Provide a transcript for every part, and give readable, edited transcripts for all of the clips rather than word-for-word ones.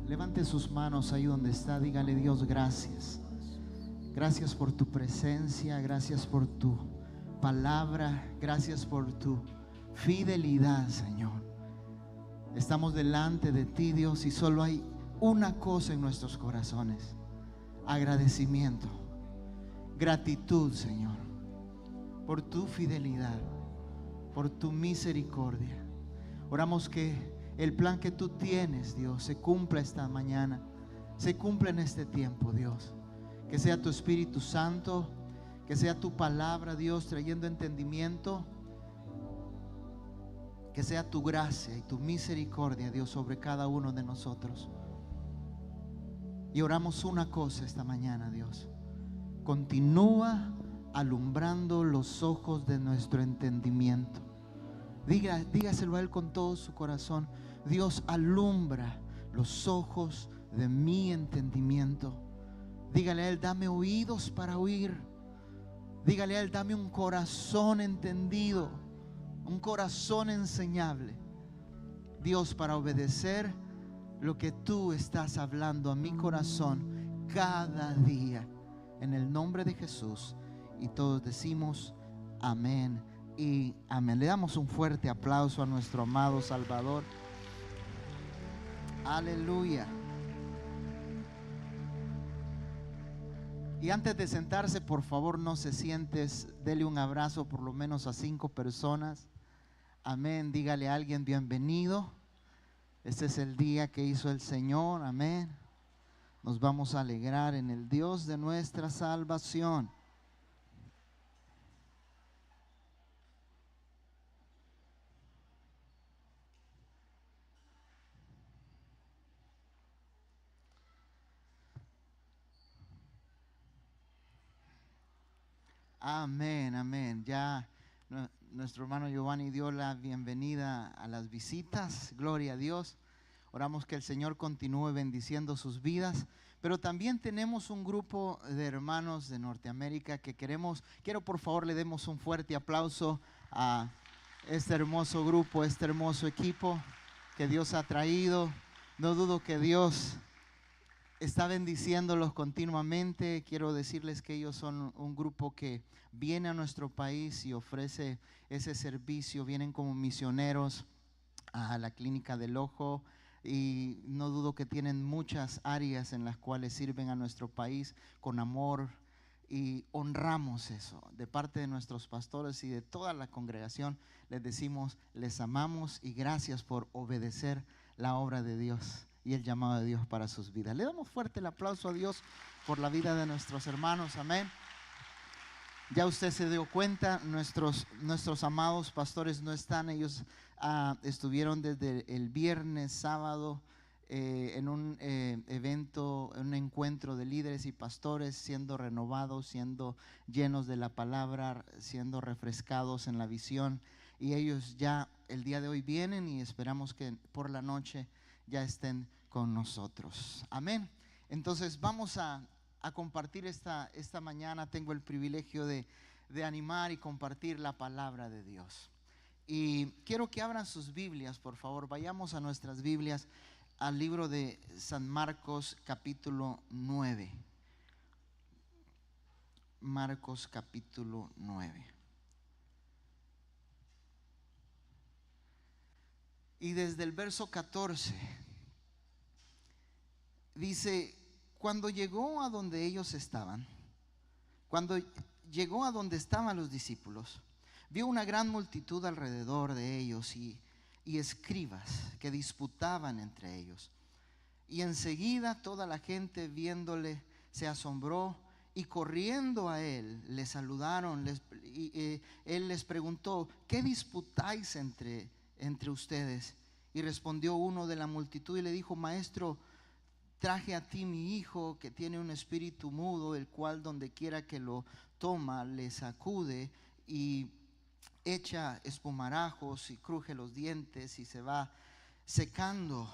Levante sus manos ahí donde está. Dígale: Dios, gracias. Gracias por tu presencia. Gracias por tu palabra. Gracias por tu fidelidad, Señor. Estamos delante de ti, Dios, y solo hay una cosa en nuestros corazones: agradecimiento, gratitud, Señor, por tu fidelidad, por tu misericordia. Oramos que el plan que tú tienes, Dios, se cumpla esta mañana, se cumpla en este tiempo, Dios. Que sea tu Espíritu Santo, que sea tu palabra, Dios, trayendo entendimiento. Que sea tu gracia y tu misericordia, Dios, sobre cada uno de nosotros. Y oramos una cosa esta mañana, Dios: continúa alumbrando los ojos de nuestro entendimiento. Dígaselo a Él con todo su corazón: Dios, alumbra los ojos de mi entendimiento. Dígale a Él: dame oídos para oír. Dígale a Él: dame un corazón entendido, un corazón enseñable, Dios, para obedecer lo que tú estás hablando a mi corazón cada día, en el nombre de Jesús. Y todos decimos amén y amén. Le damos un fuerte aplauso a nuestro amado Salvador. Aleluya. Y antes de sentarse, por favor, no se sientes, dele un abrazo por lo menos a 5 personas. Amén. Dígale a alguien: bienvenido. Este es el día que hizo el Señor. Amén. Nos vamos a alegrar en el Dios de nuestra salvación. Amén, amén. Ya nuestro hermano Giovanni dio la bienvenida a las visitas. Gloria a Dios. Oramos que el Señor continúe bendiciendo sus vidas. Pero también tenemos un grupo de hermanos de Norteamérica que quiero por favor le demos un fuerte aplauso a este hermoso grupo, este hermoso equipo que Dios ha traído. No dudo que Dios está bendiciéndolos continuamente. Quiero decirles que ellos son un grupo que viene a nuestro país y ofrece ese servicio. Vienen como misioneros a la Clínica del Ojo, y no dudo que tienen muchas áreas en las cuales sirven a nuestro país con amor, y honramos eso de parte de nuestros pastores y de toda la congregación. Les decimos: les amamos y gracias por obedecer la obra de Dios y el llamado de Dios para sus vidas. Le damos fuerte el aplauso a Dios por la vida de nuestros hermanos. Amén. Ya usted se dio cuenta, nuestros amados pastores no están. Ellos estuvieron desde el viernes, sábado, en un evento, en un encuentro de líderes y pastores, siendo renovados, siendo llenos de la palabra, siendo refrescados en la visión. Y ellos ya el día de hoy vienen, y esperamos que por la noche ya estén con nosotros. Amén. Entonces vamos a compartir esta mañana. Tengo el privilegio de animar y compartir la palabra de Dios. Y quiero que abran sus Biblias, por favor. Vayamos a nuestras Biblias al libro de San Marcos capítulo 9. Marcos capítulo 9. Y desde el verso 14 dice: cuando llegó a donde ellos estaban, cuando llegó a donde estaban los discípulos, vio una gran multitud alrededor de ellos y escribas que disputaban entre ellos. Y enseguida toda la gente, viéndole, se asombró, y corriendo a él le saludaron. Él les preguntó: ¿qué disputáis entre ustedes? Y respondió uno de la multitud y le dijo: Maestro, traje a ti mi hijo, que tiene un espíritu mudo, el cual donde quiera que lo toma le sacude y echa espumarajos y cruje los dientes y se va secando.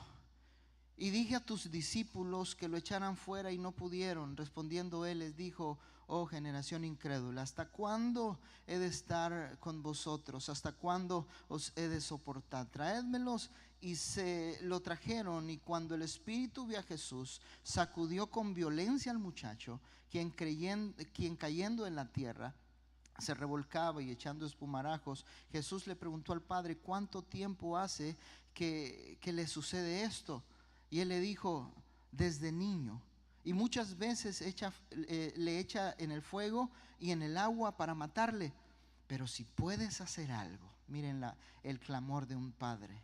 Y dije a tus discípulos que lo echaran fuera y no pudieron. Respondiendo él les dijo: oh generación incrédula? ¿Hasta cuándo he de estar con vosotros? ¿Hasta cuándo os he de soportar? Traédmelos. Y se lo trajeron, y cuando el espíritu vio a Jesús, sacudió con violencia al muchacho, quien cayendo en la tierra se revolcaba y echando espumarajos. Jesús le preguntó al padre: ¿cuánto tiempo hace que le sucede esto? Y él le dijo: desde niño. Y muchas veces le echa en el fuego y en el agua para matarle. Pero si puedes hacer algo, miren el clamor de un padre.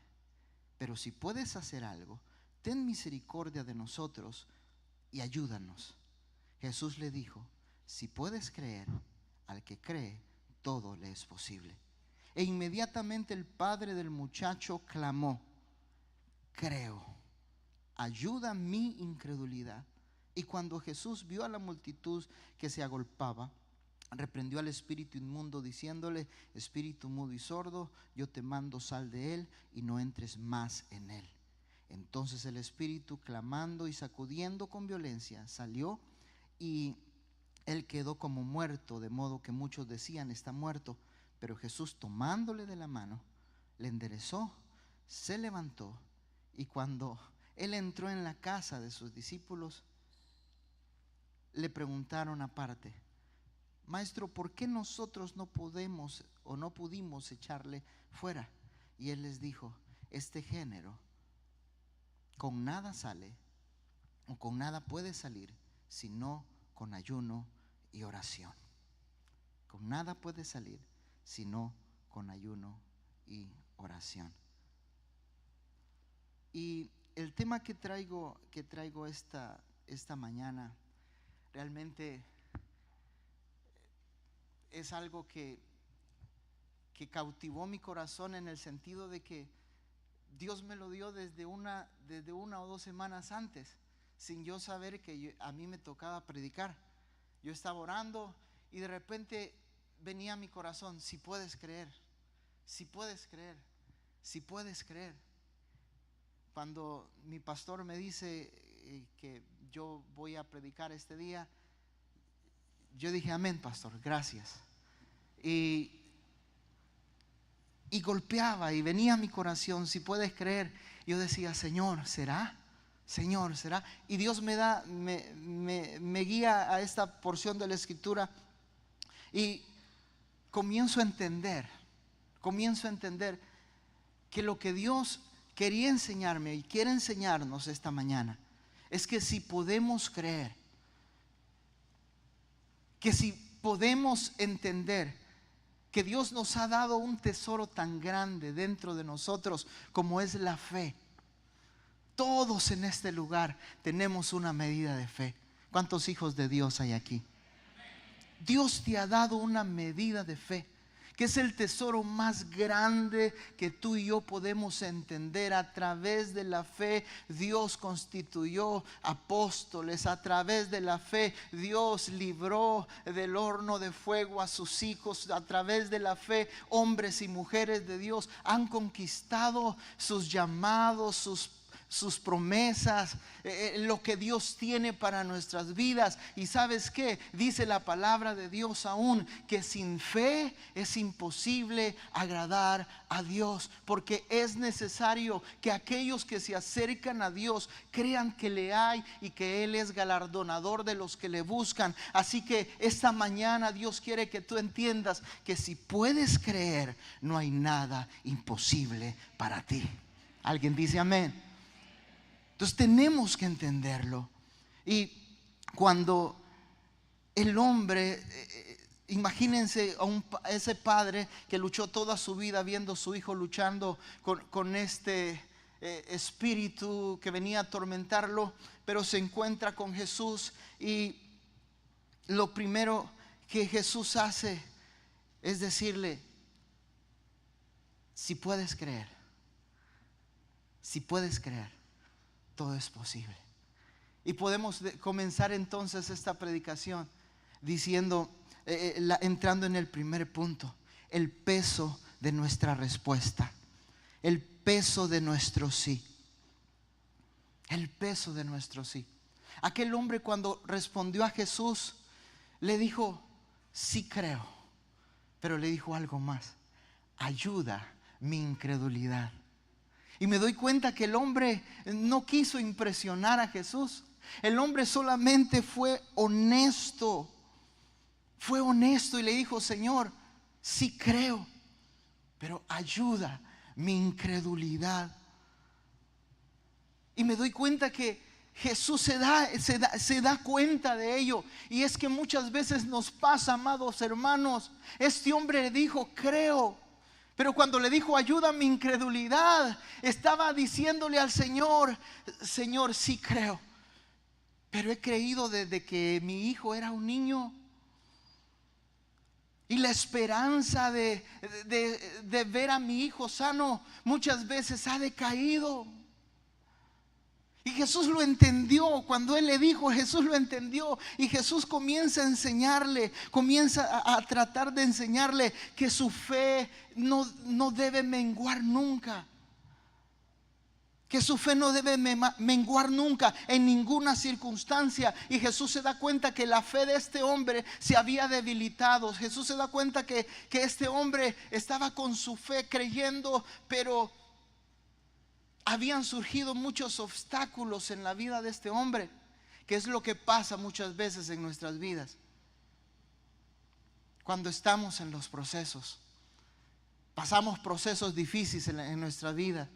Pero si puedes hacer algo, ten misericordia de nosotros y ayúdanos. Jesús le dijo: si puedes creer, al que cree, todo le es posible. E inmediatamente el padre del muchacho clamó: creo, ayuda mi incredulidad. Y cuando Jesús vio a la multitud que se agolpaba, reprendió al espíritu inmundo, diciéndole: espíritu mudo y sordo, yo te mando, sal de él y no entres más en él. Entonces el espíritu, clamando y sacudiendo con violencia, salió, y él quedó como muerto, de modo que muchos decían: está muerto. Pero Jesús, tomándole de la mano, le enderezó, se levantó, y cuando él entró en la casa de sus discípulos, le preguntaron aparte: Maestro, ¿por qué nosotros no podemos o no pudimos echarle fuera? Y él les dijo: este género con nada sale, o con nada puede salir, sino con ayuno y oración. Con nada puede salir, sino con ayuno y oración. Y el tema que traigo esta mañana realmente es algo que cautivó mi corazón, en el sentido de que Dios me lo dio desde una o 2 semanas antes, sin yo saber que a mí me tocaba predicar. Yo estaba orando y de repente venía a mi corazón: si puedes creer, si puedes creer, si puedes creer. Cuando mi pastor me dice que yo voy a predicar este día, yo dije: amén, pastor, gracias. Y golpeaba y venía a mi corazón: si puedes creer. Yo decía: Señor, ¿será? Señor, ¿será? Y Dios me guía a esta porción de la escritura, y comienzo a entender que lo que Dios quería enseñarme y quiere enseñarnos esta mañana es que si podemos creer, que si podemos entender que Dios nos ha dado un tesoro tan grande dentro de nosotros como es la fe. Todos en este lugar tenemos una medida de fe. ¿Cuántos hijos de Dios hay aquí? Dios te ha dado una medida de fe, que es el tesoro más grande que tú y yo podemos entender. A través de la fe Dios constituyó apóstoles. A través de la fe Dios libró del horno de fuego a sus hijos. A través de la fe hombres y mujeres de Dios han conquistado sus llamados, sus promesas, lo que Dios tiene para nuestras vidas. Y ¿sabes qué? Dice la palabra de Dios aún que sin fe es imposible agradar a Dios, porque es necesario que aquellos que se acercan a Dios crean que le hay y que Él es galardonador de los que le buscan. Así que esta mañana Dios quiere que tú entiendas que si puedes creer, no hay nada imposible para ti. ¿Alguien dice amén? Entonces tenemos que entenderlo. Y cuando el hombre, imagínense a ese padre que luchó toda su vida viendo a su hijo luchando con este espíritu que venía a atormentarlo, pero se encuentra con Jesús, y lo primero que Jesús hace es decirle: si puedes creer, si puedes creer, todo es posible. Y podemos comenzar entonces esta predicación diciendo, entrando en el primer punto: el peso de nuestra respuesta, el peso de nuestro sí, el peso de nuestro sí. Aquel hombre, cuando respondió a Jesús, le dijo, sí creo, pero le dijo algo más: ayuda mi incredulidad. Y me doy cuenta que el hombre no quiso impresionar a Jesús. El hombre solamente fue honesto. Fue honesto y le dijo: Señor, sí creo, pero ayuda mi incredulidad. Y me doy cuenta que Jesús se da cuenta de ello. Y es que muchas veces nos pasa, amados hermanos. Este hombre le dijo: creo. Pero cuando le dijo: ayuda mi incredulidad, estaba diciéndole al Señor: Señor, sí creo, pero he creído desde que mi hijo era un niño. Y la esperanza de ver a mi hijo sano muchas veces ha decaído. Y Jesús lo entendió. Cuando Él le dijo, Jesús lo entendió. Y Jesús comienza a enseñarle, comienza a tratar de enseñarle que su fe no debe menguar nunca. Que su fe no debe menguar nunca, en ninguna circunstancia. Y Jesús se da cuenta que la fe de este hombre se había debilitado. Jesús se da cuenta que este hombre estaba con su fe creyendo, pero habían surgido muchos obstáculos en la vida de este hombre, que es lo que pasa muchas veces en nuestras vidas. Cuando estamos en los procesos, pasamos procesos difíciles en nuestra vida.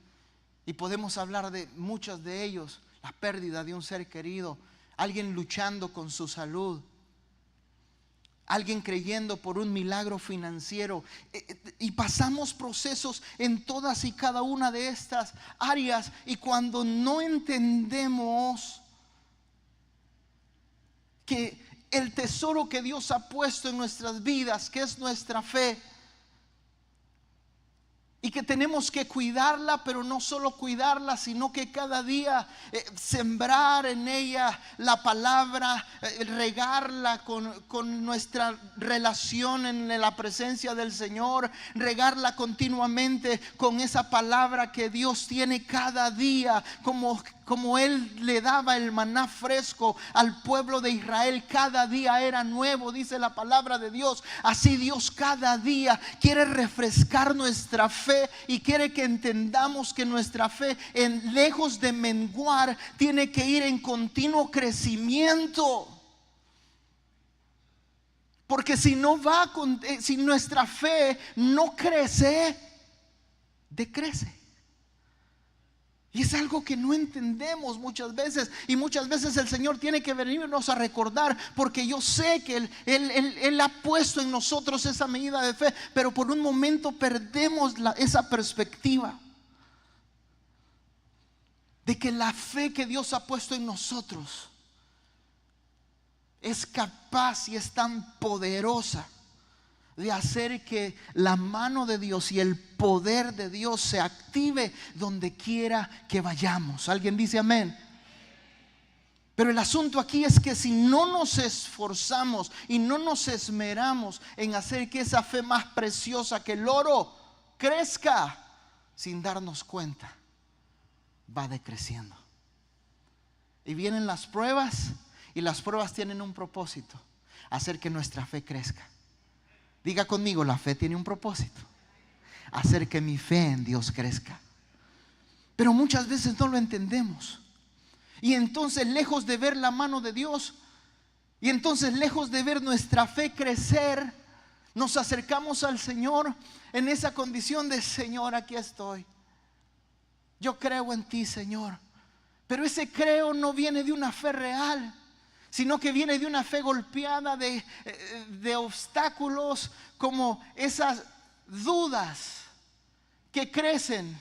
Y podemos hablar de muchos de ellos: la pérdida de un ser querido, alguien luchando con su salud, alguien creyendo por un milagro financiero. Y pasamos procesos en todas y cada una de estas áreas. Y cuando no entendemos que el tesoro que Dios ha puesto en nuestras vidas, que es nuestra fe, y que tenemos que cuidarla, pero no solo cuidarla, sino que cada día sembrar en ella la palabra, regarla con nuestra relación en la presencia del Señor, regarla continuamente con esa palabra que Dios tiene cada día, como Él le daba el maná fresco al pueblo de Israel. Cada día era nuevo, dice la palabra de Dios. Así Dios cada día quiere refrescar nuestra fe y quiere que entendamos que nuestra fe, lejos de menguar, tiene que ir en continuo crecimiento. Porque si nuestra fe no crece, decrece. Y es algo que no entendemos muchas veces. Y muchas veces el Señor tiene que venirnos a recordar, porque yo sé que Él ha puesto en nosotros esa medida de fe, pero por un momento perdemos esa perspectiva de que la fe que Dios ha puesto en nosotros es capaz y es tan poderosa de hacer que la mano de Dios y el poder de Dios se active donde quiera que vayamos. ¿Alguien dice amén? Pero el asunto aquí es que si no nos esforzamos y no nos esmeramos en hacer que esa fe más preciosa que el oro crezca, sin darnos cuenta, va decreciendo. Y vienen las pruebas, y las pruebas tienen un propósito: hacer que nuestra fe crezca. Diga conmigo: la fe tiene un propósito: hacer que mi fe en Dios crezca. Pero muchas veces no lo entendemos. Y entonces, lejos de ver la mano de Dios, y entonces lejos de ver nuestra fe crecer, nos acercamos al Señor en esa condición de: Señor, aquí estoy, yo creo en ti, Señor. Pero ese creo no viene de una fe real, sino que viene de una fe golpeada de obstáculos, como esas dudas que crecen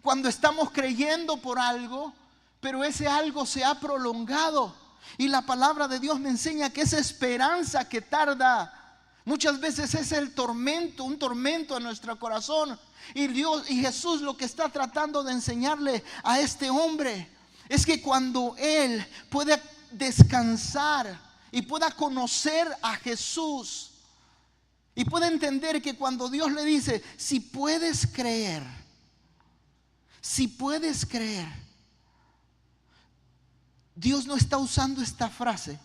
cuando estamos creyendo por algo, pero ese algo se ha prolongado. Y la palabra de Dios me enseña que esa esperanza que tarda muchas veces es un tormento a nuestro corazón. Y Jesús lo que está tratando de enseñarle a este hombre es que cuando él puede descansar y pueda conocer a Jesús, y pueda entender que cuando Dios le dice: si puedes creer, Dios no está usando esta frase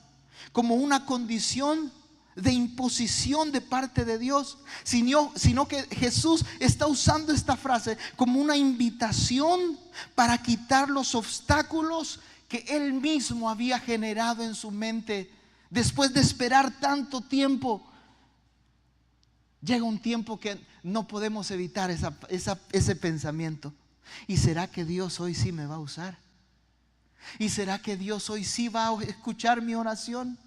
como una condición de imposición de parte de Dios, sino que Jesús está usando esta frase como una invitación para quitar los obstáculos que Él mismo había generado en su mente. Después de esperar tanto tiempo, llega un tiempo que no podemos evitar ese pensamiento. ¿Y será que Dios hoy sí me va a usar? ¿Y será que Dios hoy sí va a escuchar mi oración?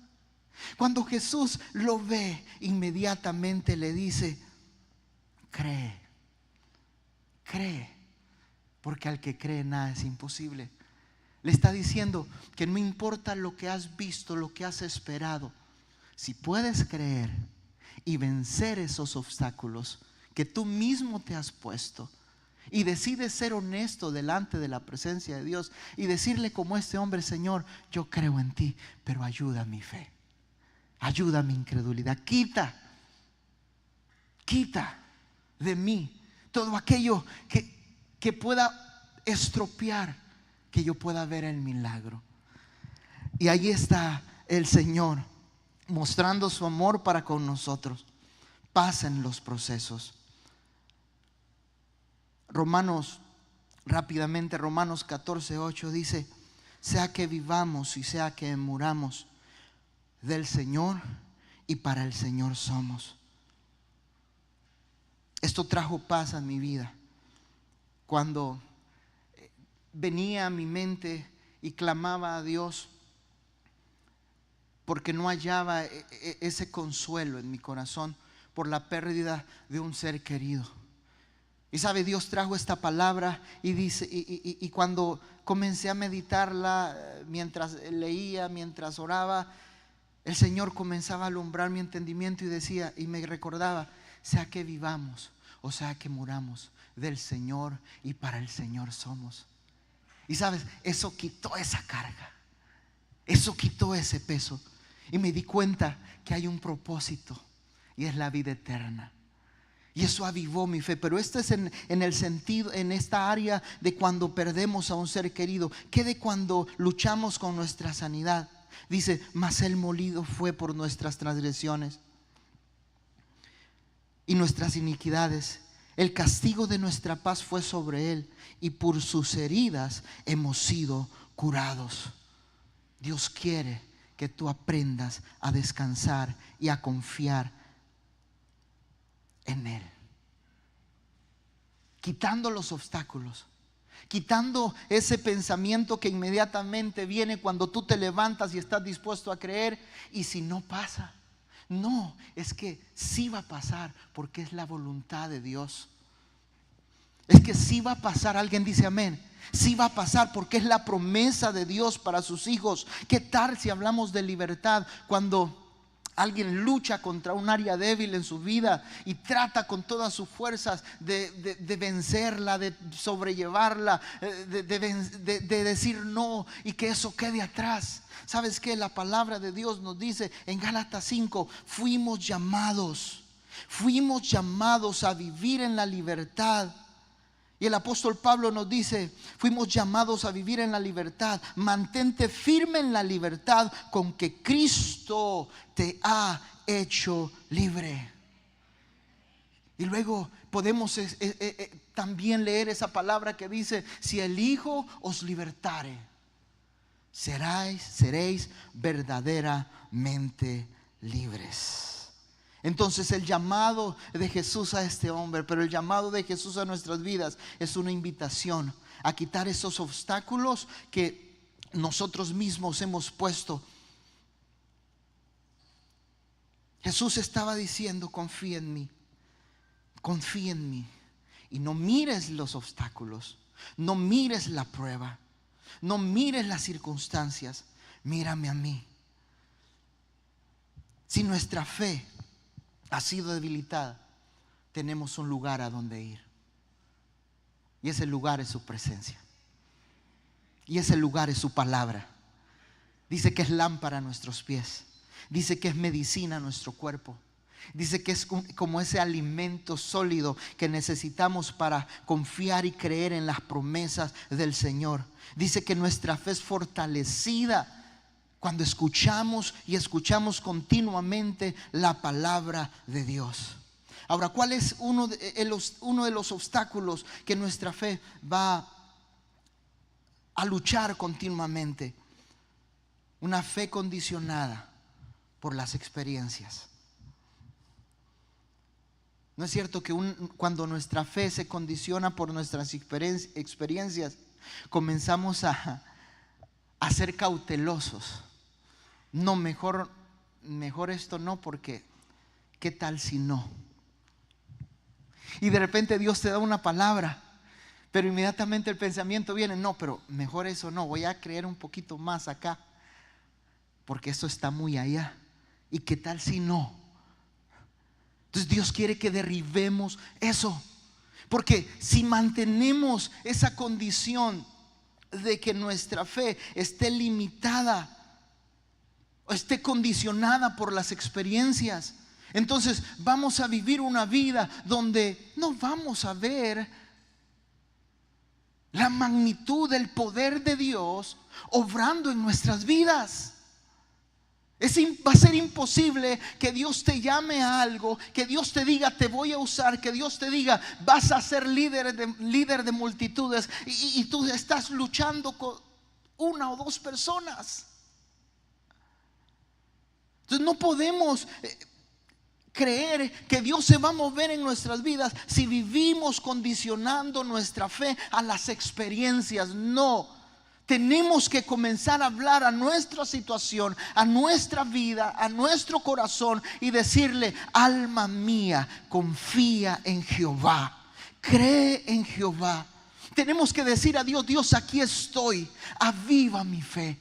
Cuando Jesús lo ve, inmediatamente le dice: cree, porque al que cree nada es imposible. Le está diciendo que no importa lo que has visto, lo que has esperado, si puedes creer y vencer esos obstáculos que tú mismo te has puesto, y decides ser honesto delante de la presencia de Dios y decirle como este hombre: Señor, yo creo en ti, pero ayuda mi fe, ayuda mi incredulidad, quita de mí todo aquello que pueda estropear que yo pueda ver el milagro. Y ahí está el Señor mostrando su amor para con nosotros. Pasen los procesos. Rápidamente, Romanos 14:8 dice: sea que vivamos y sea que muramos, del Señor y para el Señor somos. Esto trajo paz a mi vida. Cuando venía a mi mente y clamaba a Dios porque no hallaba ese consuelo en mi corazón por la pérdida de un ser querido. Y sabe, Dios trajo esta palabra y dice, y cuando comencé a meditarla, mientras leía, mientras oraba, el Señor comenzaba a alumbrar mi entendimiento y decía, y me recordaba: sea que vivamos o sea que muramos, del Señor y para el Señor somos. Y sabes, eso quitó esa carga, eso quitó ese peso, y me di cuenta que hay un propósito, y es la vida eterna. Y eso avivó mi fe. Pero esto es en el sentido, en esta área de cuando perdemos a un ser querido. ¿Qué de cuando luchamos con nuestra sanidad? Dice: mas Él molido fue por nuestras transgresiones y nuestras iniquidades. El castigo de nuestra paz fue sobre Él, y por sus heridas hemos sido curados. Dios quiere que tú aprendas a descansar y a confiar en Él, quitando los obstáculos, quitando ese pensamiento que inmediatamente viene cuando tú te levantas y estás dispuesto a creer. Y si no pasa, no, es que sí va a pasar, porque es la voluntad de Dios. Es que sí va a pasar. Alguien dice amén. Sí va a pasar, porque es la promesa de Dios para sus hijos. ¿Qué tal si hablamos de libertad? Cuando alguien lucha contra un área débil en su vida y trata con todas sus fuerzas de vencerla, de sobrellevarla, de decir no y que eso quede atrás. ¿Sabes qué? La palabra de Dios nos dice en Gálatas 5: fuimos llamados a vivir en la libertad. Y el apóstol Pablo nos dice: fuimos llamados a vivir en la libertad. Mantente firme en la libertad con que Cristo te ha hecho libre. Y luego podemos también leer esa palabra que dice: si el Hijo os libertare, seréis verdaderamente libres. Entonces el llamado de Jesús a este hombre, pero el llamado de Jesús a nuestras vidas, es una invitación a quitar esos obstáculos que nosotros mismos hemos puesto. Jesús estaba diciendo: confía en mí, y no mires los obstáculos, no mires la prueba, no mires las circunstancias, mírame a mí. Si nuestra fe ha sido debilitada, tenemos un lugar a donde ir, y ese lugar es su presencia, y ese lugar es su palabra. Dice que es lámpara a nuestros pies, dice que es medicina a nuestro cuerpo, dice que es como ese alimento sólido que necesitamos para confiar y creer en las promesas del Señor. Dice que nuestra fe es fortalecida Cuando escuchamos y escuchamos continuamente la palabra de Dios. Ahora, ¿cuál es uno de los obstáculos que nuestra fe va a luchar continuamente? Una fe condicionada por las experiencias. ¿No es cierto que cuando nuestra fe se condiciona por nuestras experiencias, comenzamos a ser cautelosos? No, mejor esto no, porque ¿qué tal si no? Y de repente Dios te da una palabra, pero inmediatamente el pensamiento viene, no, pero mejor eso no, voy a creer un poquito más acá, porque eso está muy allá. ¿Y qué tal si no? Entonces Dios quiere que derribemos eso, porque si mantenemos esa condición de que nuestra fe esté limitada o esté condicionada por las experiencias, entonces vamos a vivir una vida donde no vamos a ver la magnitud del poder de Dios obrando en nuestras vidas. Va a ser imposible que Dios te llame a algo, que Dios te diga te voy a usar, que Dios te diga vas a ser líder de multitudes y tú estás luchando con una o dos personas. Entonces no podemos creer que Dios se va a mover en nuestras vidas si vivimos condicionando nuestra fe a las experiencias. No, tenemos que comenzar a hablar a nuestra situación, a nuestra vida, a nuestro corazón y decirle: alma mía, confía en Jehová, cree en Jehová. Tenemos que decir a Dios: Dios, aquí estoy, aviva mi fe.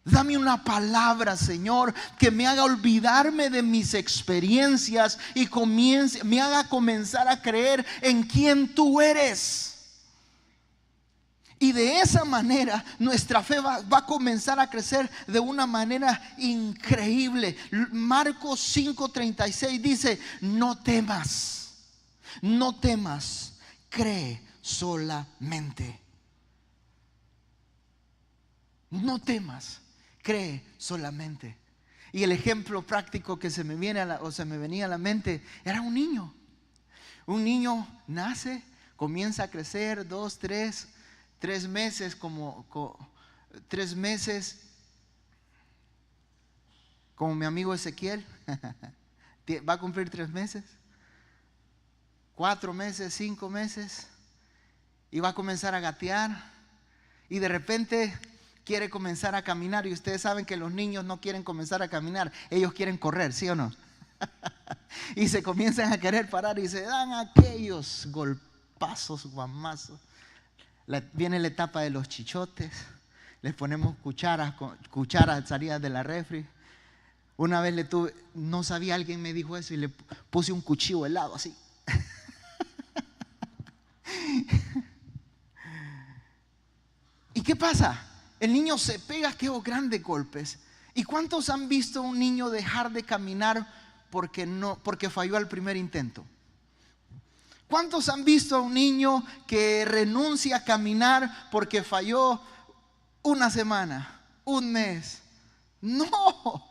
Dame una palabra, Señor, que me haga olvidarme de mis experiencias y me haga comenzar a creer en quien tú eres. Y de esa manera nuestra fe va a comenzar a crecer de una manera increíble. Marcos 5:36 dice: no temas, cree solamente. No temas, cree solamente. Y el ejemplo práctico que se me venía a la mente era un niño. Un niño nace, comienza a crecer 2, 3 meses, como 3 meses, como mi amigo Ezequiel. Va a cumplir 3 meses, 4 meses, 5 meses, y va a comenzar a gatear, y de repente quiere comenzar a caminar. Y ustedes saben que los niños no quieren comenzar a caminar, ellos quieren correr, ¿sí o no? Y se comienzan a querer parar y se dan aquellos golpazos, guamazos. Viene la etapa de los chichotes, les ponemos cucharas salidas de la refri. Una vez no sabía, alguien me dijo eso y le puse un cuchillo helado así. ¿Y qué pasa? El niño se pega aquellos grandes golpes. ¿Y cuántos han visto a un niño dejar de caminar porque falló al primer intento? ¿Cuántos han visto a un niño que renuncia a caminar porque falló una semana, un mes? No,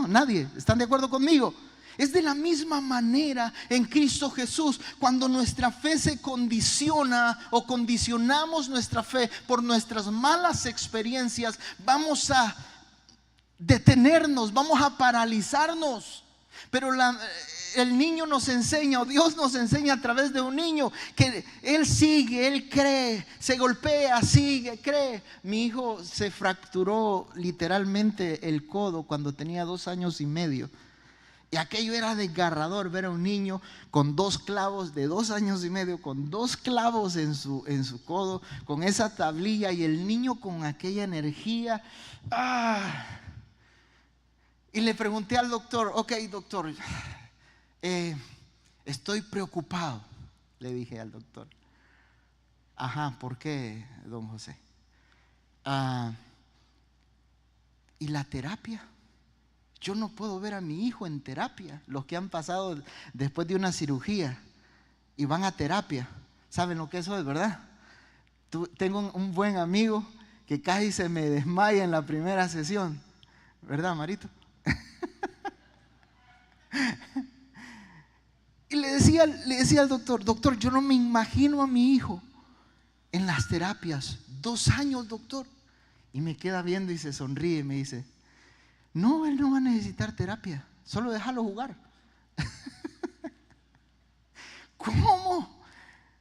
nadie. ¿Están de acuerdo conmigo? Es de la misma manera en Cristo Jesús. Cuando nuestra fe se condiciona o condicionamos nuestra fe por nuestras malas experiencias, vamos a detenernos, vamos a paralizarnos. Pero el niño nos enseña, o Dios nos enseña a través de un niño, que él sigue, él cree, se golpea, sigue, cree. Mi hijo se fracturó literalmente el codo cuando tenía 2 años y medio. Y aquello era desgarrador, ver a un niño con 2 clavos de 2 años y medio, con 2 clavos en su codo, con esa tablilla, y el niño con aquella energía. Y le pregunté al doctor: ok, doctor, estoy preocupado, le dije al doctor. Ajá, ¿por qué, don José? ¿Y la terapia? Yo no puedo ver a mi hijo en terapia. Los que han pasado después de una cirugía y van a terapia, saben lo que eso es, ¿verdad? Tengo un buen amigo que casi se me desmaya en la primera sesión. ¿Verdad, Marito? Y le decía al doctor, yo no me imagino a mi hijo en las terapias. 2 años, doctor. Y me queda viendo y se sonríe y me dice, no, él no va a necesitar terapia, solo déjalo jugar. ¿Cómo?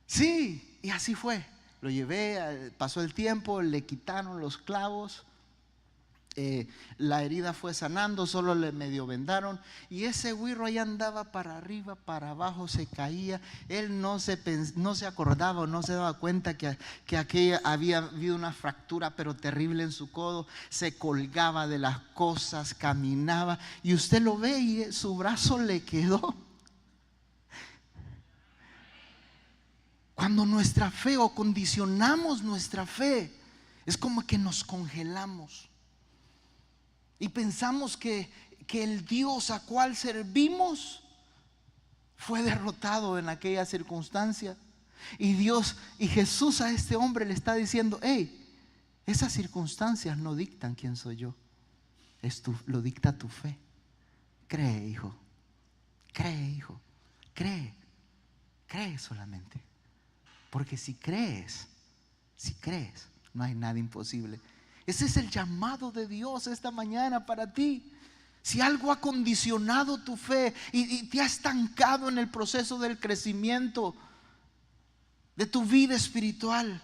Sí, y así fue. Lo llevé, pasó el tiempo, le quitaron los clavos, la herida fue sanando, solo le medio vendaron, y ese güiro ahí andaba para arriba, para abajo, se caía. Él no se acordaba o no se daba cuenta que aquella había habido una fractura pero terrible en su codo. Se colgaba de las cosas, caminaba, y usted lo ve y su brazo le quedó. Cuando nuestra fe, o condicionamos nuestra fe, es como que nos congelamos y pensamos que el Dios a cual servimos fue derrotado en aquella circunstancia. Y Jesús a este hombre le está diciendo, hey, esas circunstancias no dictan quién soy yo, lo dicta tu fe. Cree, hijo, cree solamente. Porque si crees, no hay nada imposible. Ese es el llamado de Dios esta mañana para ti. Si algo ha condicionado tu fe y te ha estancado en el proceso del crecimiento de tu vida espiritual,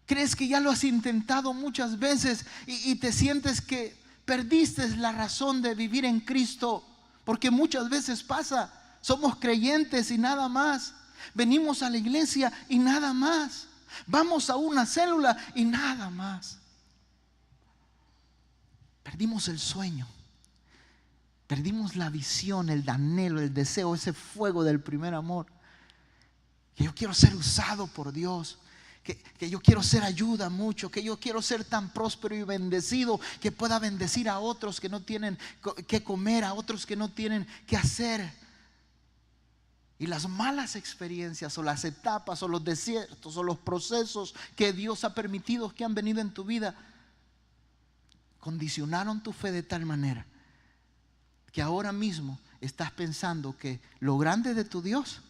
crees que ya lo has intentado muchas veces y te sientes que perdiste la razón de vivir en Cristo, porque muchas veces pasa, somos creyentes y nada más, venimos a la iglesia y nada más, vamos a una célula y nada más. Perdimos el sueño, perdimos la visión, el anhelo, el deseo, ese fuego del primer amor. Que yo quiero ser usado por Dios, que yo quiero ser ayuda mucho, que yo quiero ser tan próspero y bendecido que pueda bendecir a otros que no tienen que comer, a otros que no tienen que hacer. Y las malas experiencias o las etapas o los desiertos o los procesos que Dios ha permitido que han venido en tu vida condicionaron tu fe de tal manera que ahora mismo estás pensando que lo grande de tu Dios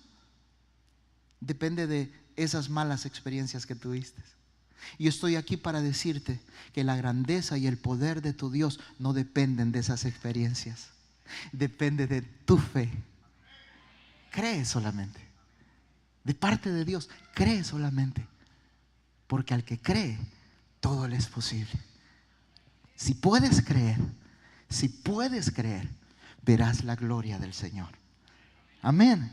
depende de esas malas experiencias que tuviste. Y yo estoy aquí para decirte que la grandeza y el poder de tu Dios no dependen de esas experiencias, depende de tu fe. Cree solamente. De parte de Dios, cree solamente. Porque al que cree, todo le es posible. Si puedes creer, verás la gloria del Señor. Amén.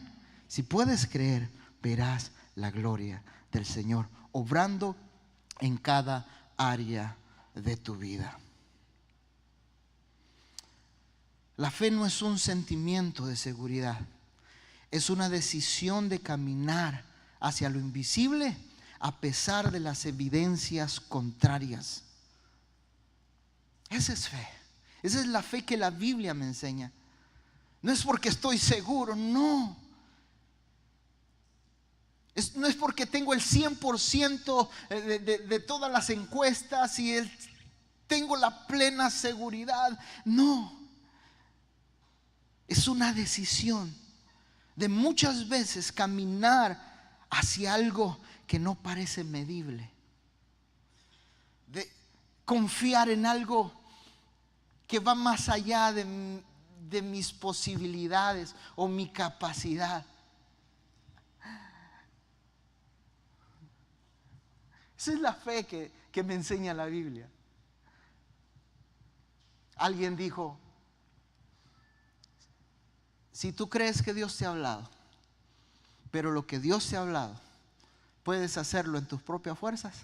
Si puedes creer, verás la gloria del Señor obrando en cada área de tu vida. La fe no es un sentimiento de seguridad, es una decisión de caminar hacia lo invisible a pesar de las evidencias contrarias. Esa es fe. Esa es la fe que la Biblia me enseña. No es porque estoy seguro, no. No es porque tengo el 100% de todas las encuestas y tengo la plena seguridad. No. Es una decisión de muchas veces caminar hacia algo que no parece medible. De confiar en algo que va más allá de mis posibilidades o mi capacidad. Esa es la fe que me enseña la Biblia. Alguien dijo, si tú crees que Dios te ha hablado, pero lo que Dios te ha hablado, puedes hacerlo en tus propias fuerzas,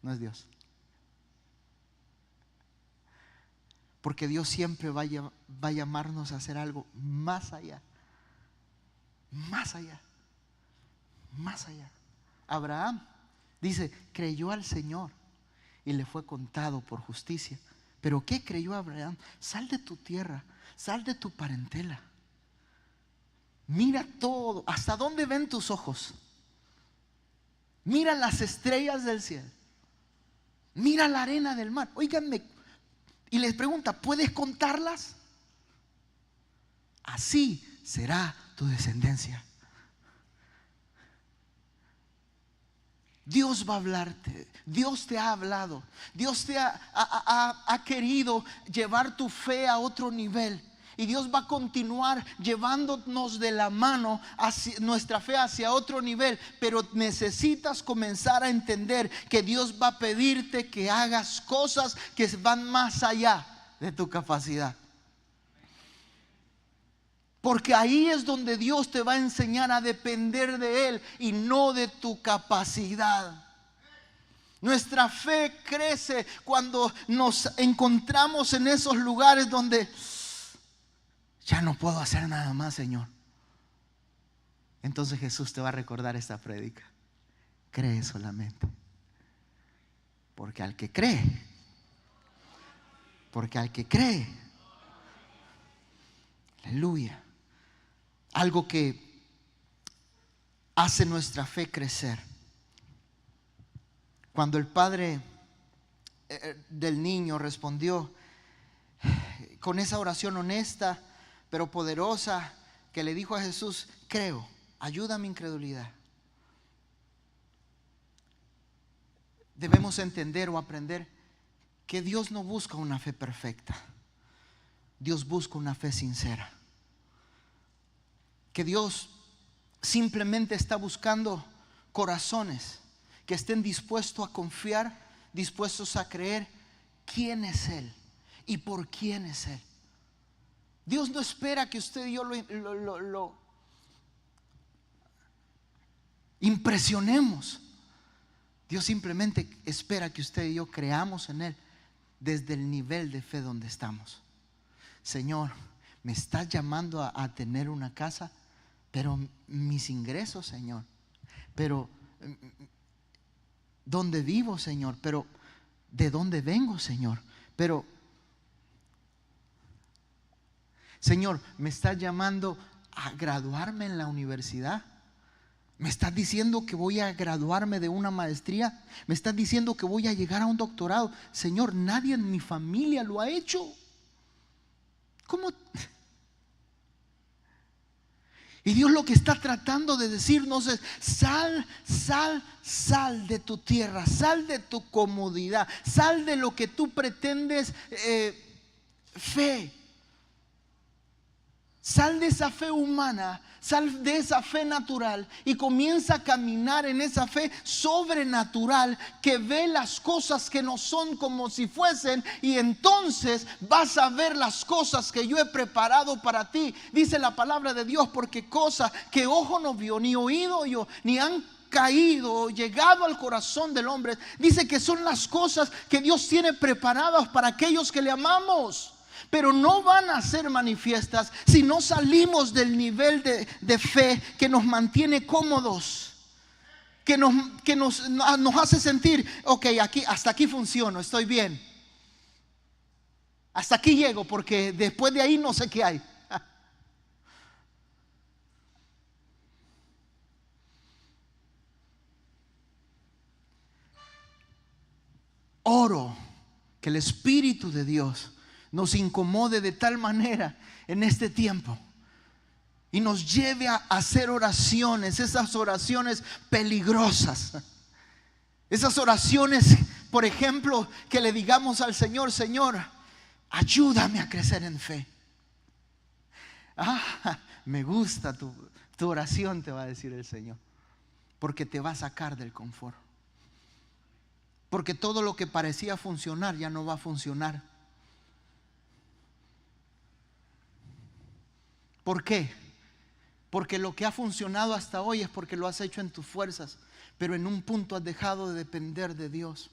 no es Dios. Porque Dios siempre va a llamarnos a hacer algo más allá. Más allá. Más allá. Abraham dice, creyó al Señor y le fue contado por justicia. ¿Pero qué creyó Abraham? Sal de tu tierra, sal de tu parentela. Mira todo, hasta dónde ven tus ojos. Mira las estrellas del cielo. Mira la arena del mar. Óiganme. Y les pregunta, ¿puedes contarlas? Así será tu descendencia. Dios va a hablarte. Dios te ha hablado. Dios te ha querido llevar tu fe a otro nivel. Y Dios va a continuar llevándonos de la mano hacia nuestra fe hacia otro nivel. Pero necesitas comenzar a entender que Dios va a pedirte que hagas cosas que van más allá de tu capacidad. Porque ahí es donde Dios te va a enseñar a depender de Él y no de tu capacidad. Nuestra fe crece cuando nos encontramos en esos lugares donde ya no puedo hacer nada más, Señor. Entonces Jesús te va a recordar esta prédica. Cree solamente. Porque al que cree, aleluya, algo que hace nuestra fe crecer. Cuando el padre del niño respondió con esa oración honesta pero poderosa, que le dijo a Jesús: creo, ayuda a mi incredulidad. Debemos entender o aprender que Dios no busca una fe perfecta. Dios busca una fe sincera. Que Dios simplemente está buscando corazones que estén dispuestos a confiar, dispuestos a creer quién es Él y por quién es Él. Dios no espera que usted y yo lo impresionemos. Dios simplemente espera que usted y yo creamos en Él desde el nivel de fe donde estamos. Señor, me estás llamando a tener una casa, pero mis ingresos, Señor, pero ¿dónde vivo, Señor? Pero ¿de dónde vengo, Señor? Pero Señor, me estás llamando a graduarme en la universidad. Me estás diciendo que voy a graduarme de una maestría. Me estás diciendo que voy a llegar a un doctorado. Señor, nadie en mi familia lo ha hecho. ¿Cómo? Y Dios lo que está tratando de decirnos es: sal de tu tierra, sal de tu comodidad, sal de lo que tú pretendes fe. Sal de esa fe humana, sal de esa fe natural y comienza a caminar en esa fe sobrenatural que ve las cosas que no son como si fuesen, y entonces vas a ver las cosas que yo he preparado para ti. Dice la palabra de Dios: porque cosas que ojo no vio, ni oído oyó, ni han caído o llegado al corazón del hombre, dice que son las cosas que Dios tiene preparadas para aquellos que le amamos. Pero no van a ser manifiestas si no salimos del nivel de fe que nos mantiene cómodos, que nos hace sentir: ok, aquí, hasta aquí funciono, estoy bien, hasta aquí llego, porque después de ahí no sé qué hay. Oro que el Espíritu de Dios nos incomode de tal manera en este tiempo y nos lleve a hacer oraciones, esas oraciones peligrosas, esas oraciones, por ejemplo, que le digamos al Señor: Señor, ayúdame a crecer en fe. Me gusta tu oración, te va a decir el Señor, porque te va a sacar del confort, porque todo lo que parecía funcionar ya no va a funcionar. ¿Por qué? Porque lo que ha funcionado hasta hoy es porque lo has hecho en tus fuerzas, pero en un punto has dejado de depender de Dios.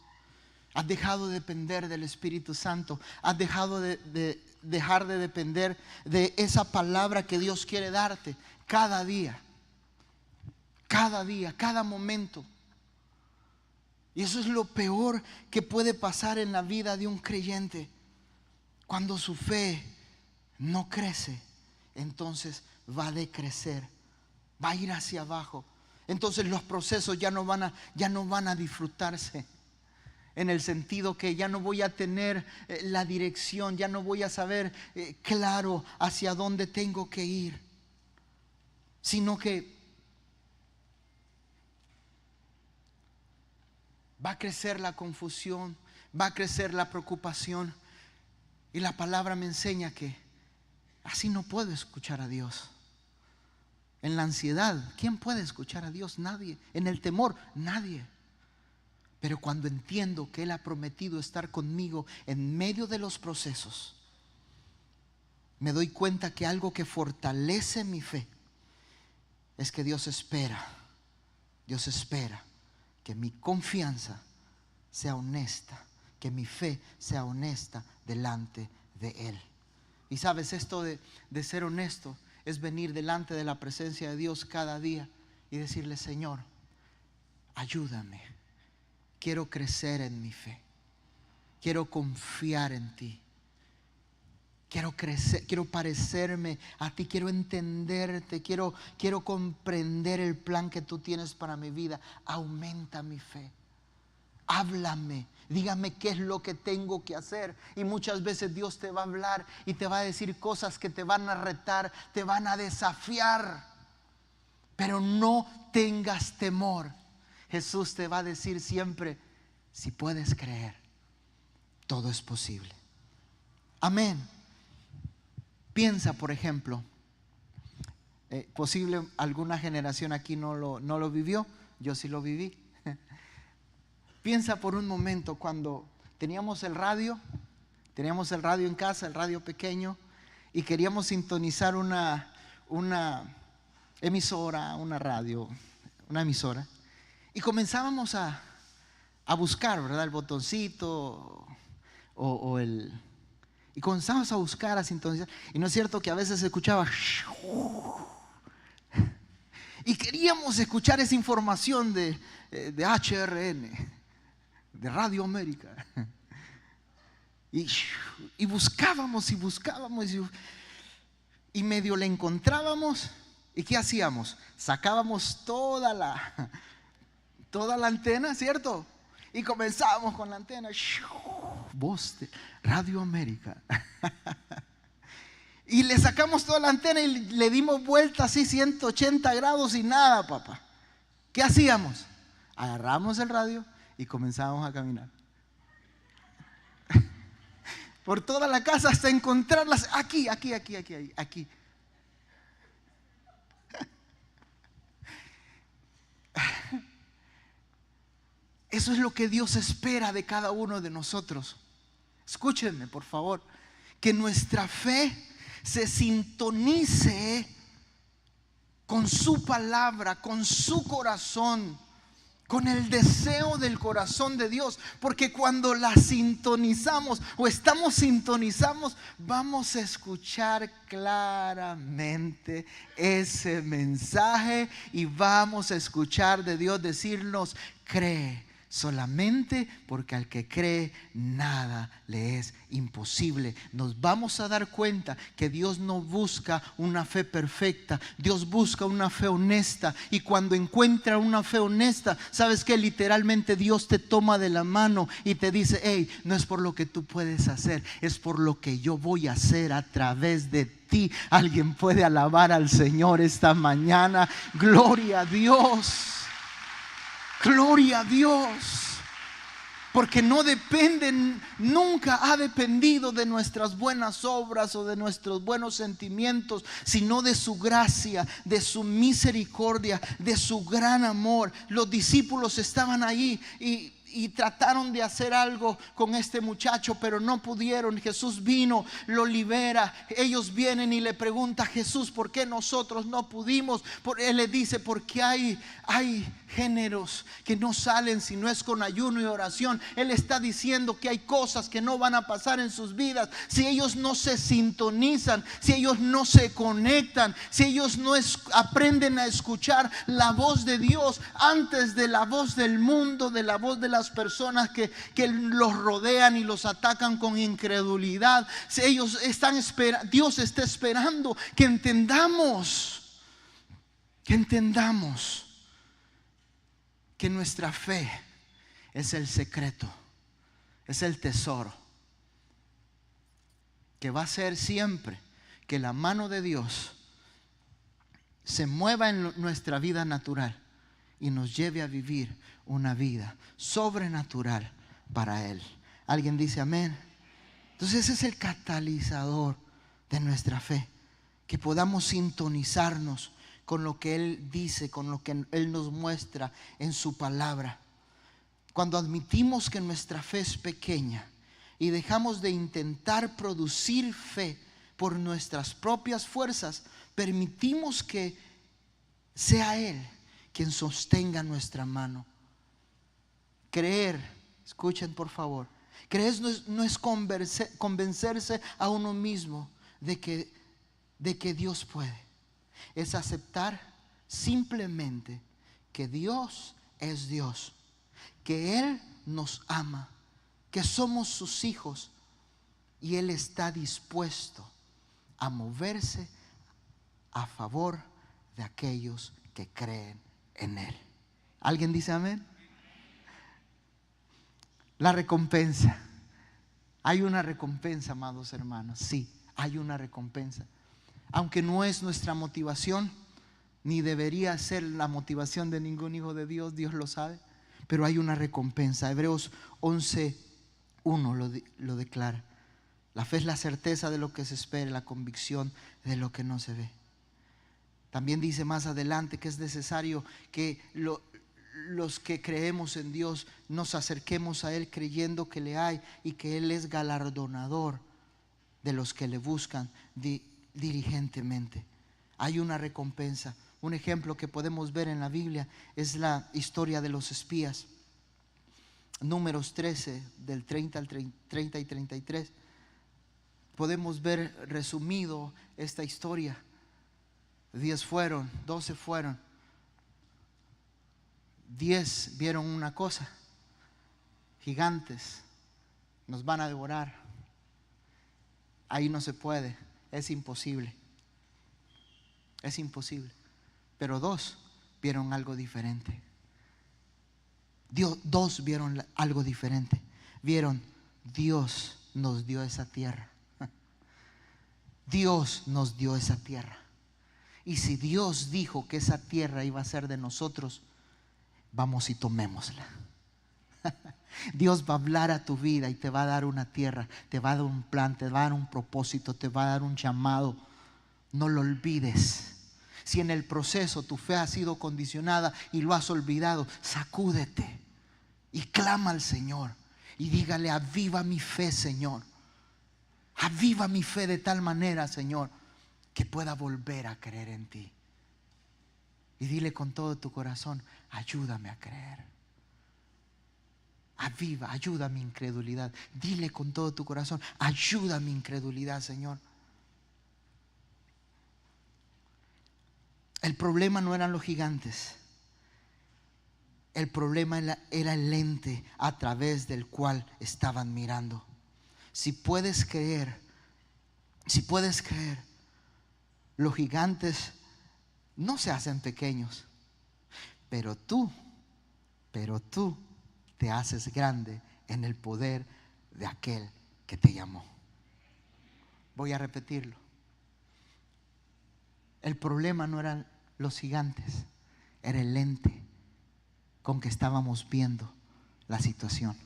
Has dejado de depender del Espíritu Santo. Has dejado de dejar de depender de esa palabra que Dios quiere darte cada día, cada momento. Y eso es lo peor que puede pasar en la vida de un creyente. Cuando su fe no crece, entonces va a decrecer, va a ir hacia abajo. Entonces los procesos ya no van a disfrutarse. en el sentido que ya no voy a tener la dirección, ya no voy a saber claro hacia dónde tengo que ir, sino que va a crecer la confusión, va a crecer la preocupación. Y la palabra me enseña que así no puedo escuchar a Dios. En la ansiedad, ¿quién puede escuchar a Dios? Nadie. En el temor, nadie. Pero cuando entiendo que Él ha prometido estar conmigo en medio de los procesos, me doy cuenta que algo que fortalece mi fe es que Dios espera que mi confianza sea honesta, que mi fe sea honesta delante de Él. Y sabes, esto de ser honesto es venir delante de la presencia de Dios cada día y decirle: Señor, ayúdame, quiero crecer en mi fe, quiero confiar en ti, quiero crecer, quiero parecerme a ti, quiero entenderte, quiero comprender el plan que tú tienes para mi vida. Aumenta mi fe, háblame, dígame qué es lo que tengo que hacer. Y muchas veces Dios te va a hablar y te va a decir cosas que te van a retar, te van a desafiar, pero no tengas temor. Jesús te va a decir siempre: si puedes creer, todo es posible. Amén. Piensa, por ejemplo, posible alguna generación aquí no lo vivió, yo sí lo viví. Piensa por un momento cuando teníamos el radio en casa, el radio pequeño, y queríamos sintonizar una emisora, una radio, una emisora, y comenzábamos a buscar, ¿verdad? El botoncito y comenzamos a buscar, a sintonizar. Y no es cierto que a veces se escuchaba y queríamos escuchar esa información de HRN, de Radio América, y buscábamos y medio le encontrábamos. ¿Y qué hacíamos? Sacábamos toda la antena, ¿cierto? Y comenzábamos con la antena, voz de Radio América. Y le sacamos toda la antena y le dimos vuelta así 180 grados y nada, papá. ¿Qué hacíamos? Agarramos el radio y comenzábamos a caminar por toda la casa hasta encontrarlas aquí. Eso es lo que Dios espera de cada uno de nosotros. Escúchenme, por favor, que nuestra fe se sintonice con su palabra, con su corazón, con el deseo del corazón de Dios. Porque cuando la sintonizamos o estamos sintonizados, vamos a escuchar claramente ese mensaje y vamos a escuchar de Dios decirnos: cree solamente, porque al que cree nada le es imposible. Nos vamos a dar cuenta que Dios no busca una fe perfecta, Dios busca una fe honesta. Y cuando encuentra una fe honesta, sabes que literalmente Dios te toma de la mano y te dice: hey, no es por lo que tú puedes hacer, es por lo que yo voy a hacer a través de ti. Alguien puede alabar al Señor esta mañana. Gloria a Dios. Gloria a Dios. Porque no dependen, nunca ha dependido de nuestras buenas obras o de nuestros buenos sentimientos, sino de su gracia, de su misericordia, de su gran amor. Los discípulos estaban ahí y trataron de hacer algo con este muchacho, pero no pudieron. Jesús vino, lo libera. Ellos vienen y le preguntan: Jesús, ¿por qué nosotros no pudimos? Él le dice: porque hay géneros que no salen si no es con ayuno y oración. Él está diciendo que hay cosas que no van a pasar en sus vidas si ellos no se sintonizan, si ellos no se conectan, si ellos no aprenden a escuchar la voz de Dios antes de la voz del mundo, de la voz de las personas que los rodean y los atacan con incredulidad. Si ellos están esperando, Dios está esperando que entendamos que nuestra fe es el secreto Es el tesoro que va a hacer siempre que la mano de Dios se mueva en nuestra vida natural y nos lleve a vivir una vida sobrenatural para Él. ¿Alguien dice amén? Entonces ese es el catalizador de nuestra fe, que podamos sintonizarnos con lo que Él dice, con lo que Él nos muestra en su palabra. Cuando admitimos que nuestra fe es pequeña y dejamos de intentar producir fe por nuestras propias fuerzas, permitimos que sea Él quien sostenga nuestra mano. Creer, escuchen por favor, creer no es convencerse a uno mismo de que Dios puede. Es aceptar simplemente que Dios es Dios, que Él nos ama, que somos sus hijos y Él está dispuesto a moverse a favor de aquellos que creen en Él. ¿Alguien dice amén? La recompensa. Hay una recompensa, amados hermanos. Sí, hay una recompensa. Aunque no es nuestra motivación, ni debería ser la motivación de ningún hijo de Dios, Dios lo sabe, pero hay una recompensa. Hebreos 11:1 lo declara. La fe es la certeza de lo que se espera, la convicción de lo que no se ve. También dice más adelante que es necesario que los que creemos en Dios nos acerquemos a Él creyendo que le hay y que Él es galardonador de los que le buscan diligentemente. Hay una recompensa. Un ejemplo que podemos ver en la Biblia es la historia de los espías. Números 13, del 30 al 30 y 33. Podemos ver resumido esta historia. 10 fueron, 12 fueron. 10 vieron una cosa: gigantes, nos van a devorar. Ahí no se puede, es imposible. Es imposible. Pero 2 vieron algo diferente. Dos vieron algo diferente. Vieron, Dios nos dio esa tierra. Dios nos dio esa tierra. Y si Dios dijo que esa tierra iba a ser de nosotros, vamos y tomémosla. Dios va a hablar a tu vida y te va a dar una tierra, te va a dar un plan, te va a dar un propósito, te va a dar un llamado. No lo olvides. Si en el proceso tu fe ha sido condicionada y lo has olvidado, sacúdete y clama al Señor y dígale: aviva mi fe, Señor. Aviva mi fe de tal manera, Señor, que pueda volver a creer en ti. Y dile con todo tu corazón: ayúdame a creer. Ayuda mi incredulidad. Dile con todo tu corazón: ayuda mi incredulidad, Señor. El problema no eran los gigantes. El problema era el lente a través del cual estaban mirando. Si puedes creer, los gigantes no se hacen pequeños, pero tú te haces grande en el poder de aquel que te llamó. Voy a repetirlo. El problema no eran los gigantes, era el lente con que estábamos viendo la situación.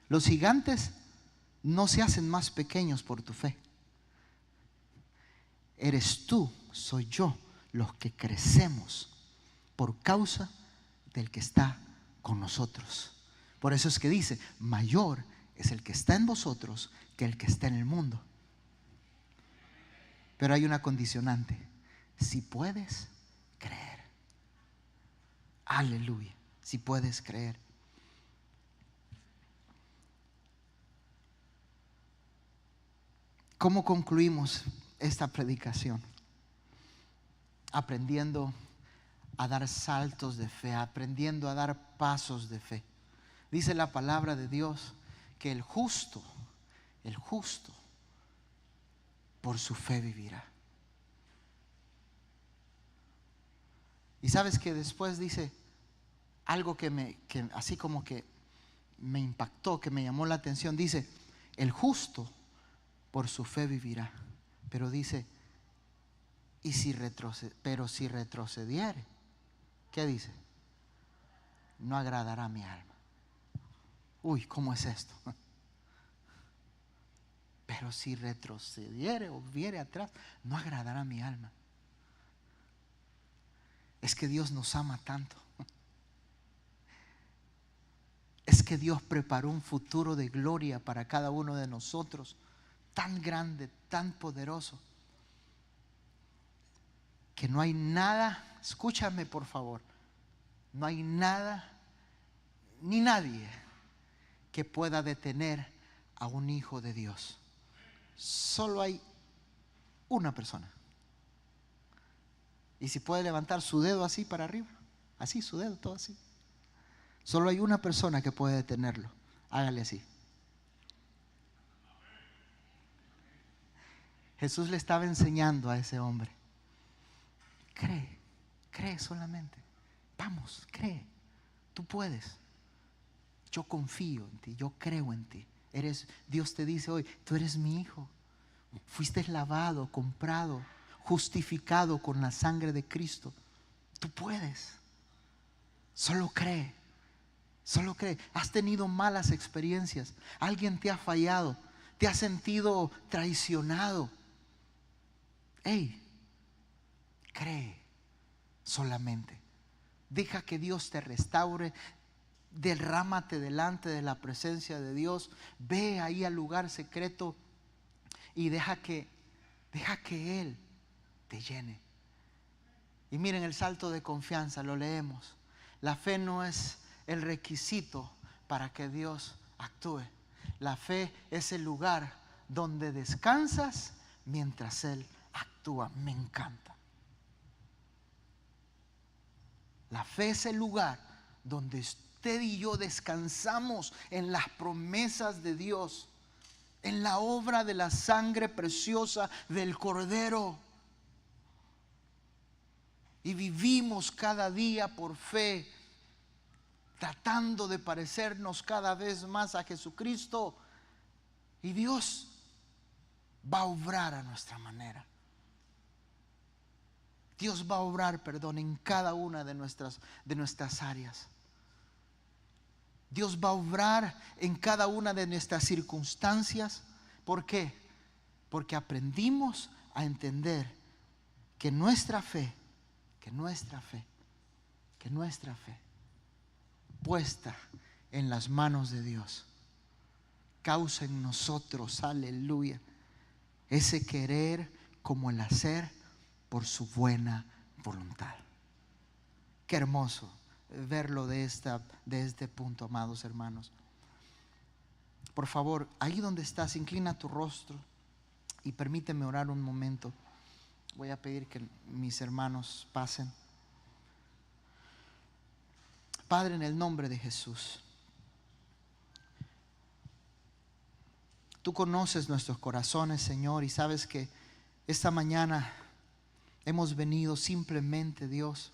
Los gigantes no se hacen más pequeños por tu fe. Eres tú, soy yo, los que crecemos por causa del que está con nosotros. Por eso es que dice: mayor es el que está en vosotros que el que está en el mundo. Pero hay una condicionante: si puedes creer. Aleluya, si puedes creer. ¿Cómo concluimos esta predicación? Aprendiendo a dar saltos de fe, aprendiendo a dar pasos de fe. Dice la palabra de Dios que el justo por su fe vivirá. Y sabes que después dice algo que así como que me impactó, que me llamó la atención. Dice, el justo por su fe vivirá. Pero dice, pero si retrocediere, ¿qué dice? No agradará a mi alma. Uy, ¿cómo es esto? Pero si retrocediere o viere atrás, no agradará a mi alma. Es que Dios nos ama tanto. Es que Dios preparó un futuro de gloria para cada uno de nosotros, tan grande, tan poderoso, que no hay nada, escúchame por favor, no hay nada ni nadie que pueda detener a un hijo de Dios. Solo hay una persona. Y si puede levantar su dedo así para arriba, así, su dedo todo así. Solo hay una persona que puede detenerlo. Hágale así. Jesús le estaba enseñando a ese hombre. Cree solamente. Vamos, cree. Tú puedes. Yo confío en ti, yo creo en ti. Dios te dice hoy, tú eres mi hijo. Fuiste lavado, comprado, justificado con la sangre de Cristo. Tú puedes. Solo cree. Solo cree. Has tenido malas experiencias. Alguien te ha fallado. Te has sentido traicionado. Hey, cree solamente. Deja que Dios te restaure. Derrámate delante de la presencia de Dios. Ve ahí al lugar secreto y deja que Él te llene. Y miren el salto de confianza, lo leemos. La fe no es el requisito para que Dios actúe. La fe es el lugar donde descansas mientras Él actúa. Me encanta. La fe es el lugar donde usted y yo descansamos en las promesas de Dios, en la obra de la sangre preciosa del Cordero. Y vivimos cada día por fe, tratando de parecernos cada vez más a Jesucristo. Y Dios va a obrar a nuestra manera. Dios va a obrar, en cada una de nuestras áreas. Dios va a obrar en cada una de nuestras circunstancias. ¿Por qué? Porque aprendimos a entender que nuestra fe puesta en las manos de Dios causa en nosotros, aleluya, ese querer como el hacer por su buena voluntad. Qué hermoso verlo de este punto, amados hermanos. Por favor, ahí donde estás, inclina tu rostro y permíteme orar un momento. Voy a pedir que mis hermanos pasen. Padre, en el nombre de Jesús, tú conoces nuestros corazones, Señor, y sabes que esta mañana hemos venido simplemente, Dios,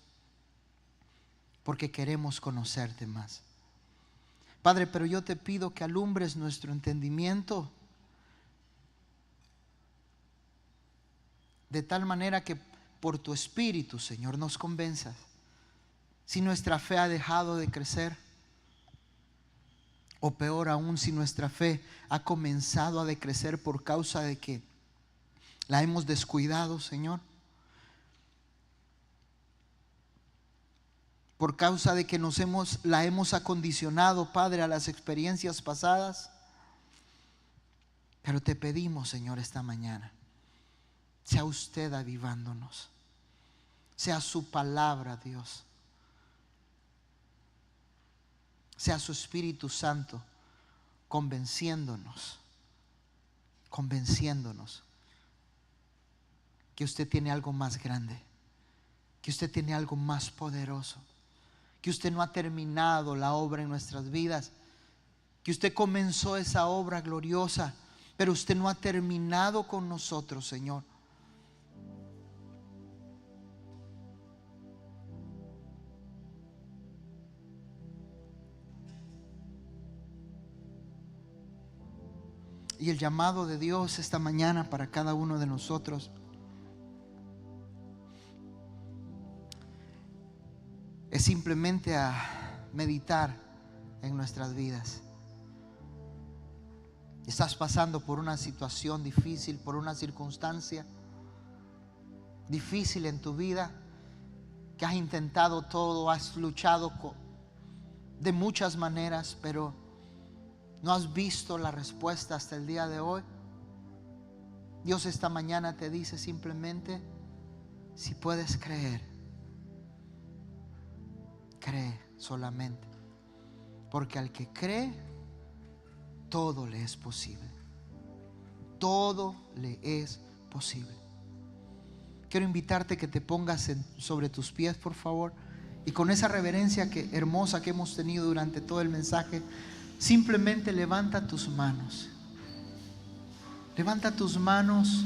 porque queremos conocerte más. Padre, pero yo te pido que alumbres nuestro entendimiento de tal manera que por tu Espíritu, Señor, nos convenzas si nuestra fe ha dejado de crecer, o peor aún, si nuestra fe ha comenzado a decrecer por causa de que la hemos descuidado, Señor. Por causa de que la hemos acondicionado, Padre, a las experiencias pasadas. Pero te pedimos, Señor, esta mañana, sea usted avivándonos, sea su palabra, Dios, sea su Espíritu Santo convenciéndonos que usted tiene algo más grande, que usted tiene algo más poderoso, que usted no ha terminado la obra en nuestras vidas, que usted comenzó esa obra gloriosa, pero usted no ha terminado con nosotros, Señor. Y el llamado de Dios esta mañana para cada uno de nosotros es simplemente a meditar en nuestras vidas. Estás pasando por una situación difícil, por una circunstancia difícil en tu vida, que has intentado todo, has luchado de muchas maneras, pero no has visto la respuesta hasta el día de hoy. Dios esta mañana te dice simplemente, si puedes creer, cree solamente, porque al que cree, todo le es posible. Todo le es posible. Quiero invitarte que te pongas sobre tus pies, por favor, y con esa reverencia hermosa que hemos tenido durante todo el mensaje, simplemente levanta tus manos. Levanta tus manos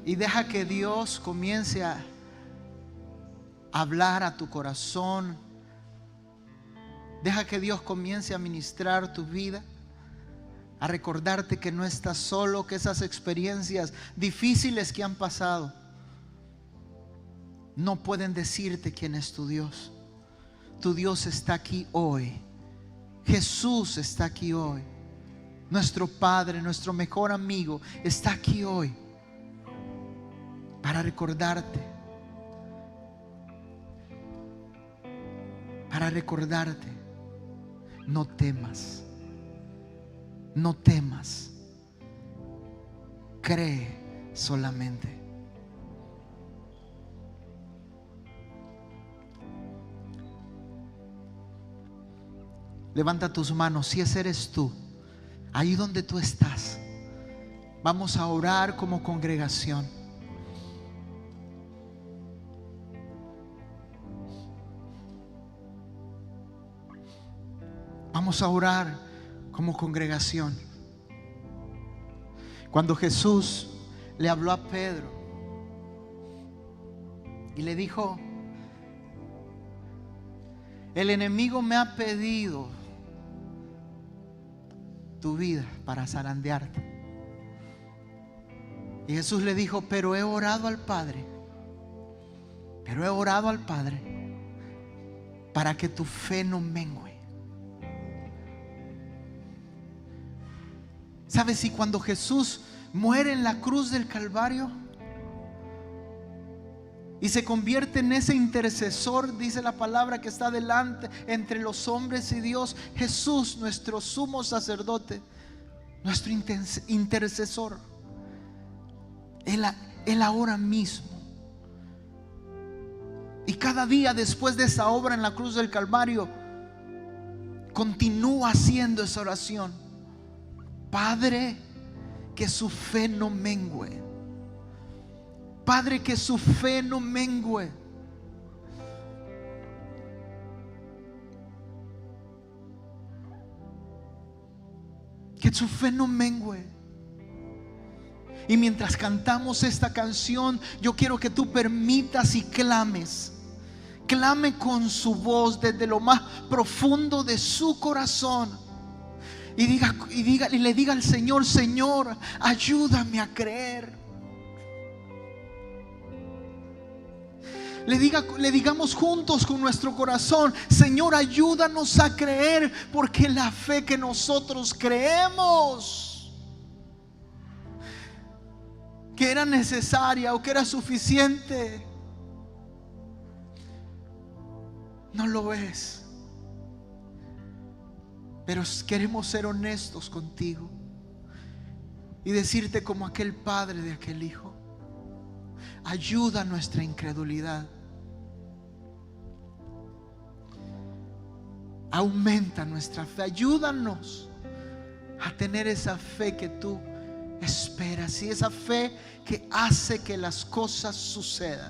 y deja que Dios comience a hablar a tu corazón. Deja que Dios comience a ministrar tu vida, a recordarte que no estás solo, que esas experiencias difíciles que han pasado no pueden decirte quién es tu Dios. Tu Dios está aquí hoy. Jesús está aquí hoy. Nuestro Padre, nuestro mejor amigo, está aquí hoy para recordarte. Para recordarte, no temas. No temas. Cree solamente. Levanta tus manos, si ese eres tú, ahí donde tú estás. Vamos a orar como congregación. Vamos a orar como congregación. Cuando Jesús le habló a Pedro y le dijo: el enemigo me ha pedido tu vida para zarandearte. Y Jesús le dijo: pero he orado al Padre. Pero he orado al Padre para que tu fe no mengue. ¿Sabes? Si cuando Jesús muere en la cruz del Calvario y se convierte en ese intercesor, dice la palabra, que está delante entre los hombres y Dios, Jesús, nuestro sumo sacerdote, nuestro intercesor, Él ahora mismo, y cada día después de esa obra en la cruz del Calvario, continúa haciendo esa oración: Padre, que su fe no mengue. Padre, que su fe no mengue. Que su fe no mengue. Y mientras cantamos esta canción, yo quiero que tú permitas y clames. Clame con su voz desde lo más profundo de su corazón. Y le diga al Señor: Señor, ayúdame a creer. Le digamos juntos con nuestro corazón: Señor, ayúdanos a creer, porque la fe que nosotros creemos que era necesaria o que era suficiente, no lo es. Pero queremos ser honestos contigo y decirte como aquel padre de aquel hijo: ayuda nuestra incredulidad, aumenta nuestra fe, ayúdanos a tener esa fe que tú esperas y esa fe que hace que las cosas sucedan.